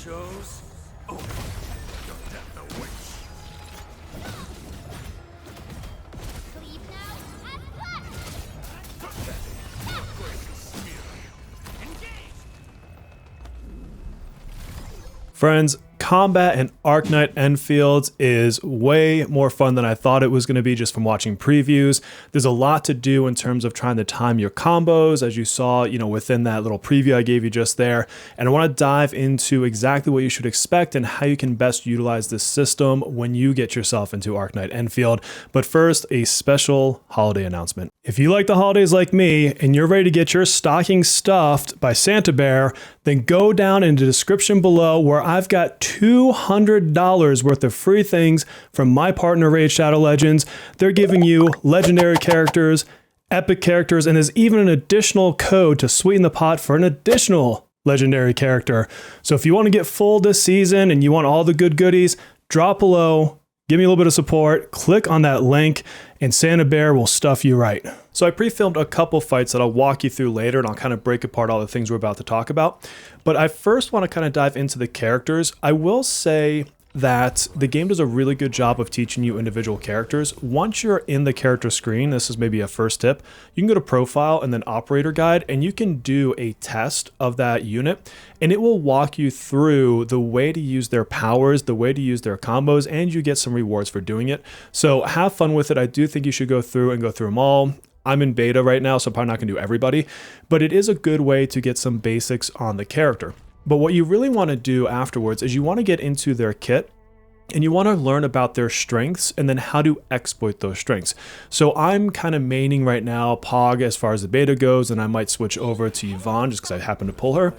chose? Oh, your death a wish. Leave now and flash! Friends, combat in Arknight Endfield is way more fun than I thought it was going to be just from watching previews. There's a lot to do in terms of trying to time your combos, as you saw, within that little preview I gave you just there. And I want to dive into exactly what you should expect and how you can best utilize this system when you get yourself into Arknight Endfield. But first, a special holiday announcement. If you like the holidays like me and you're ready to get your stocking stuffed by Santa Bear, then go down in the description below where I've got $200 worth of free things from my partner Raid Shadow Legends. They're giving you legendary characters, epic characters, and there's even an additional code to sweeten the pot for an additional legendary character. So if you want to get full this season and you want all the good goodies, drop below. Give me a little bit of support, click on that link, and Santa Bear will stuff you right. So I pre-filmed a couple fights that I'll walk you through later, and I'll kind of break apart all the things we're about to talk about. But I first want to kind of dive into the characters. I will say that the game does a really good job of teaching you individual characters. Once you're in the character screen, this is maybe a first tip, you can go to profile and then operator guide, and you can do a test of that unit, and it will walk you through the way to use their powers, the way to use their combos, and you get some rewards for doing it. So have fun with it. I do think you should go through them all. I'm in beta right now, so I'm probably not going to do everybody, but it is a good way to get some basics on the character. But what you really want to do afterwards is you want to get into their kit and you want to learn about their strengths and then how to exploit those strengths. So I'm kind of maining right now Pog as far as the beta goes, and I might switch over to Yvonne just because I happen to pull her.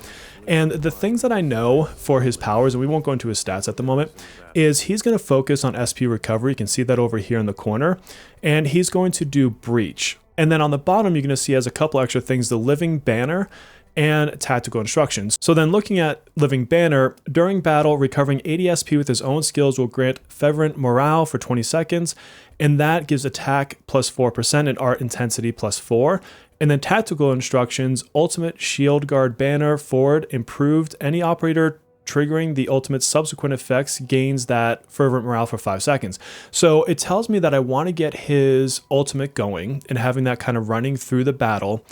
And the things that I know for his powers, and we won't go into his stats at the moment, is he's going to focus on SP recovery. You can see that over here in the corner. And he's going to do breach. And then on the bottom, you're going to see he has a couple extra things, the living banner and tactical instructions. So then looking at Living Banner, during battle, recovering 80 SP with his own skills will grant fervent morale for 20 seconds, and that gives attack plus 4% and art intensity plus 4. And then tactical instructions, ultimate shield guard banner forward improved. Any operator triggering the ultimate subsequent effects gains that fervent morale for 5 seconds. So it tells me that I want to get his ultimate going and having that kind of running through the battle,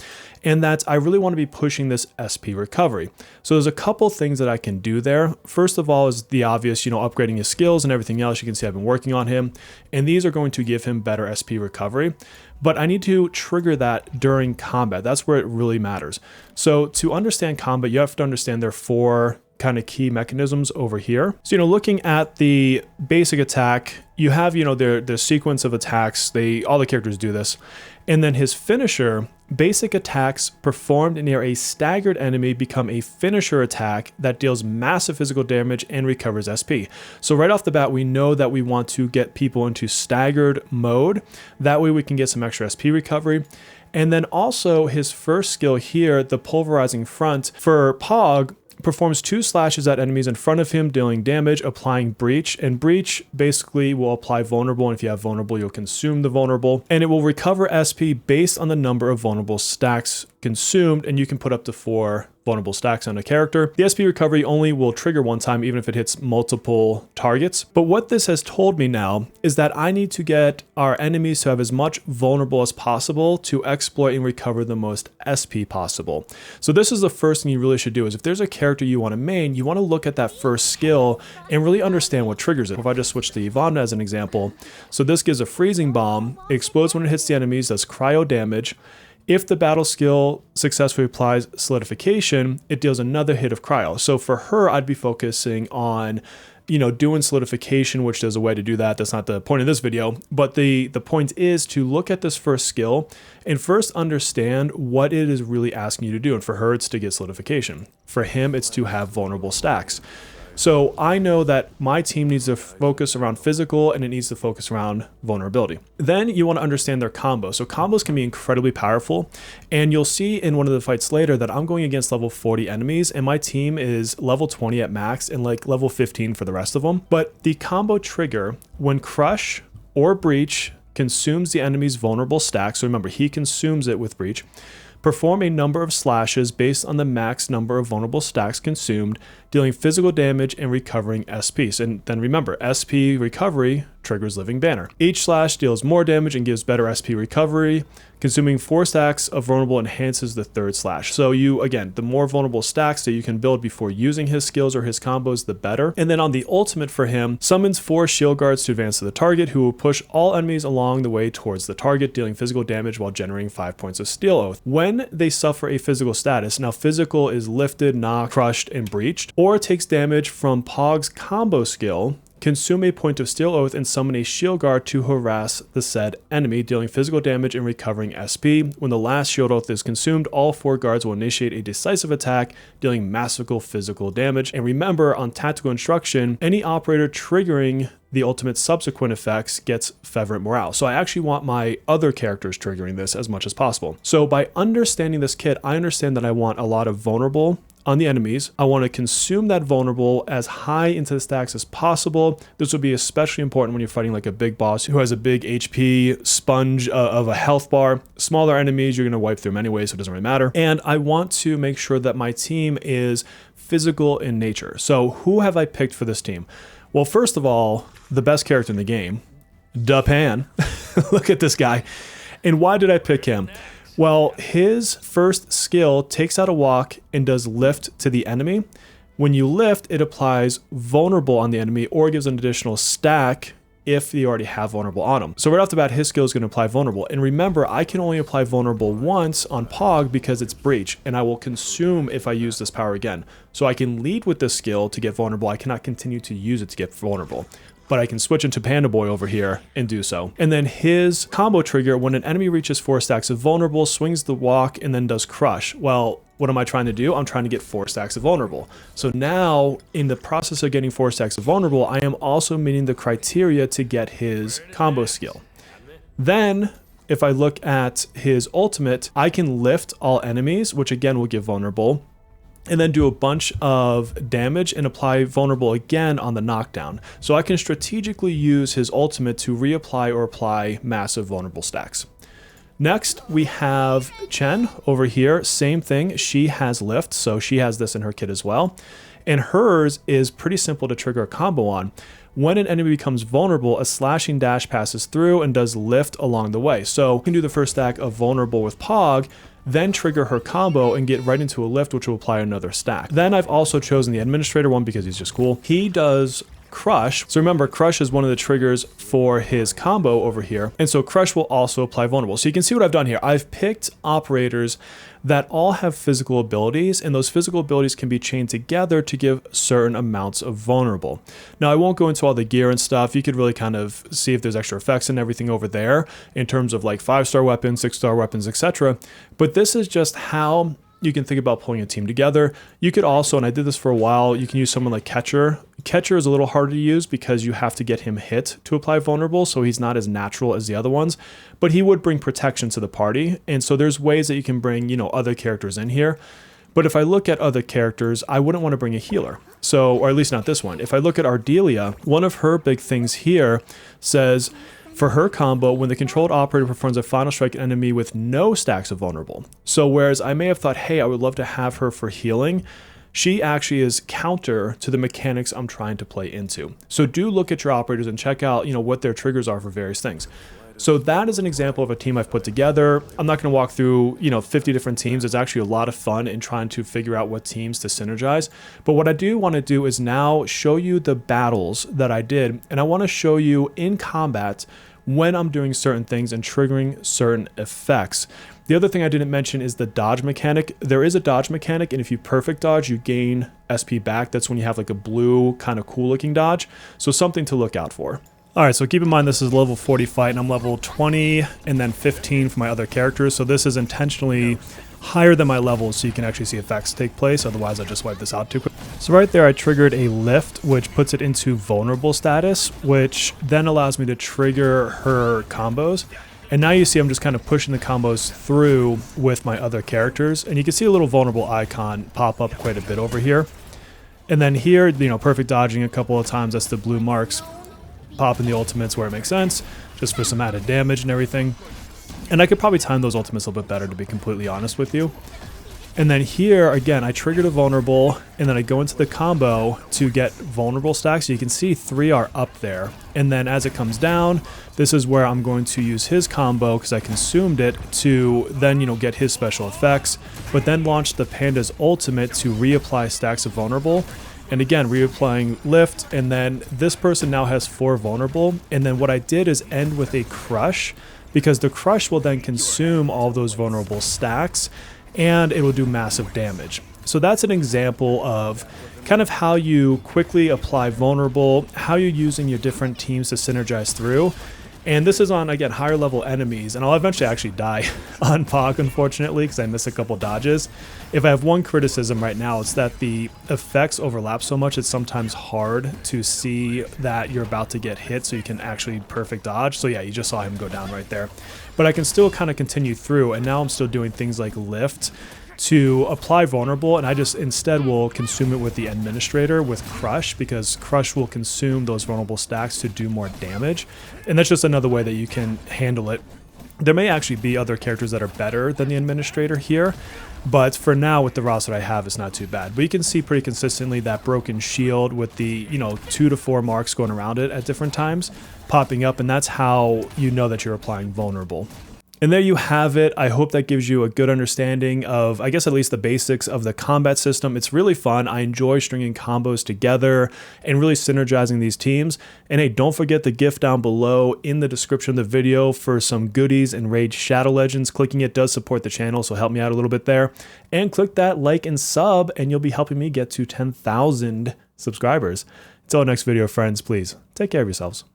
and that I really want to be pushing this SP recovery. So there's a couple things that I can do there. First of all is the obvious, upgrading his skills and everything else. You can see I've been working on him, and these are going to give him better SP recovery. But I need to trigger that during combat. That's where it really matters. So to understand combat, you have to understand there are 4 kind of key mechanisms over here. So, looking at the basic attack, you have, their sequence of attacks. All the characters do this. And then his finisher, basic attacks performed near a staggered enemy become a finisher attack that deals massive physical damage and recovers SP. So right off the bat, we know that we want to get people into staggered mode. That way we can get some extra SP recovery. And then also his first skill here, the pulverizing front for Pog, performs 2 slashes at enemies in front of him, dealing damage, applying breach. And breach basically will apply vulnerable, and if you have vulnerable, you'll consume the vulnerable. And it will recover SP based on the number of vulnerable stacks consumed, and you can put up to 4 vulnerable stacks on a character. The SP recovery only will trigger 1 time, even if it hits multiple targets. But what this has told me now is that I need to get our enemies to have as much vulnerable as possible to exploit and recover the most SP possible. So this is the first thing you really should do, is if there's a character you want to main, you want to look at that first skill and really understand what triggers it. If I just switch to Yvonne as an example, so this gives a freezing bomb, it explodes when it hits the enemies, does cryo damage. If the battle skill successfully applies solidification, it deals another hit of cryo. So for her, I'd be focusing on, doing solidification, which there's a way to do that. That's not the point of this video. But the point is to look at this first skill and first understand what it is really asking you to do. And for her, it's to get solidification. For him, it's to have vulnerable stacks. So I know that my team needs to focus around physical and it needs to focus around vulnerability. Then you want to understand their combos. So combos can be incredibly powerful. And you'll see in one of the fights later that I'm going against level 40 enemies and my team is level 20 at max and like level 15 for the rest of them. But the combo trigger, when Crush or Breach consumes the enemy's vulnerable stack, so remember, he consumes it with Breach, perform a number of slashes based on the max number of vulnerable stacks consumed, dealing physical damage and recovering SP. And then remember, SP recovery triggers Living Banner. Each slash deals more damage and gives better SP recovery. Consuming 4 stacks of vulnerable enhances the third slash. So you, again, the more vulnerable stacks that you can build before using his skills or his combos, the better. And then on the ultimate for him, summons 4 shield guards to advance to the target, who will push all enemies along the way towards the target, dealing physical damage while generating 5 points of Steel Oath. When they suffer a physical status, now physical is lifted, knocked, crushed, and breached, or takes damage from Pog's combo skill, consume a point of Steel Oath and summon a shield guard to harass the said enemy, dealing physical damage and recovering SP. When the last shield oath is consumed, all 4 guards will initiate a decisive attack, dealing massive physical damage. And remember, on tactical instruction, any operator triggering the ultimate subsequent effects gets Favorite Morale. So I actually want my other characters triggering this as much as possible. So by understanding this kit, I understand that I want a lot of vulnerable on the enemies. I want to consume that vulnerable as high into the stacks as possible. This will be especially important when you're fighting like a big boss who has a big HP sponge of a health bar. Smaller enemies, you're going to wipe through them anyway, so it doesn't really matter. And I want to make sure that my team is physical in nature. So who have I picked for this team? Well, first of all, the best character in the game, Dapan. Look at this guy. And why did I pick him? Well, his first skill takes out a walk and does lift to the enemy. When you lift, it applies vulnerable on the enemy or gives an additional stack if you already have vulnerable on him. So right off the bat, his skill is going to apply vulnerable. And remember, I can only apply vulnerable once on Pog because it's breach, and I will consume if I use this power again. So I can lead with this skill to get vulnerable. I cannot continue to use it to get vulnerable, but I can switch into Panda Boy over here and do so. And then his combo trigger, when an enemy reaches 4 stacks of vulnerable, swings the walk and then does crush. Well, what am I trying to do? I'm trying to get 4 stacks of vulnerable. So now in the process of getting 4 stacks of vulnerable, I am also meeting the criteria to get his combo skill. Then if I look at his ultimate, I can lift all enemies, which again will give vulnerable, and then do a bunch of damage and apply vulnerable again on the knockdown. So I can strategically use his ultimate to reapply or apply massive vulnerable stacks. Next, we have Chen over here. Same thing. She has lift, so she has this in her kit as well. And hers is pretty simple to trigger a combo on. When an enemy becomes vulnerable, a slashing dash passes through and does lift along the way. So you can do the first stack of vulnerable with Pog, then trigger her combo and get right into a lift, which will apply another stack. Then I've also chosen the administrator one because he's just cool. He does crush. So remember, crush is one of the triggers for his combo over here. And so crush will also apply vulnerable. So you can see what I've done here. I've picked operators that all have physical abilities, and those physical abilities can be chained together to give certain amounts of vulnerable. Now, I won't go into all the gear and stuff. You could really kind of see if there's extra effects and everything over there in terms of like 5-star weapons, 6-star weapons, etc. But this is just how you can think about pulling a team together. You could also, and I did this for a while, you can use someone like Catcher. Catcher is a little harder to use because you have to get him hit to apply vulnerable, so he's not as natural as the other ones, but he would bring protection to the party. And so there's ways that you can bring, you know, other characters in here. But if I look at other characters, I wouldn't want to bring a healer. So, or at least not this one. If I look at Ardelia, one of her big things here says, for her combo, when the controlled operator performs a final strike enemy with no stacks of vulnerable. So whereas I may have thought, hey, I would love to have her for healing, she actually is counter to the mechanics I'm trying to play into. So do look at your operators and check out, you know, what their triggers are for various things. So that is an example of a team I've put together. I'm not going to walk through, 50 different teams. It's actually a lot of fun in trying to figure out what teams to synergize. But what I do want to do is now show you the battles that I did. And I want to show you in combat when I'm doing certain things and triggering certain effects. The other thing I didn't mention is the dodge mechanic. There is a dodge mechanic, and if you perfect dodge, you gain SP back. That's when you have like a blue kind of cool looking dodge. So something to look out for. All right, so keep in mind this is level 40 fight, and I'm level 20 and then 15 for my other characters. So this is intentionally higher than my levels so you can actually see effects take place. Otherwise, I'll just wipe this out too quick. So right there, I triggered a lift, which puts it into vulnerable status, which then allows me to trigger her combos. And now you see I'm just kind of pushing the combos through with my other characters. And you can see a little vulnerable icon pop up quite a bit over here. And then here, perfect dodging a couple of times. That's the blue marks. Pop in the ultimates where it makes sense, just for some added damage and everything. And I could probably time those ultimates a little bit better, to be completely honest with you. And then here, again, I triggered a vulnerable, and then I go into the combo to get vulnerable stacks. So you can see 3 are up there. And then as it comes down, this is where I'm going to use his combo, because I consumed it, to then, get his special effects, but then launch the Panda's ultimate to reapply stacks of vulnerable. And again, reapplying lift, and then this person now has 4 vulnerable. And then what I did is end with a crush, because the crush will then consume all those vulnerable stacks, and it will do massive damage. So that's an example of kind of how you quickly apply vulnerable, how you're using your different teams to synergize through. And this is on, again, higher level enemies, and I'll eventually actually die on Pac, unfortunately, because I miss a couple dodges. If I have one criticism right now, it's that the effects overlap so much, it's sometimes hard to see that you're about to get hit, so you can actually perfect dodge. So yeah, you just saw him go down right there. But I can still kind of continue through, and now I'm still doing things like lift to apply vulnerable, and I just instead will consume it with the administrator with crush, because crush will consume those vulnerable stacks to do more damage. And that's just another way that you can handle it. There may actually be other characters that are better than the administrator here, but for now with the roster I have, it's not too bad. But you can see pretty consistently that broken shield with the 2 to 4 marks going around it at different times popping up, and that's how you know that you're applying vulnerable. And there you have it. I hope that gives you a good understanding of, I guess, at least the basics of the combat system. It's really fun. I enjoy stringing combos together and really synergizing these teams. And hey, don't forget the gift down below in the description of the video for some goodies and Raid Shadow Legends. Clicking it does support the channel, so help me out a little bit there. And click that like and sub, and you'll be helping me get to 10,000 subscribers. Until our next video, friends, please take care of yourselves.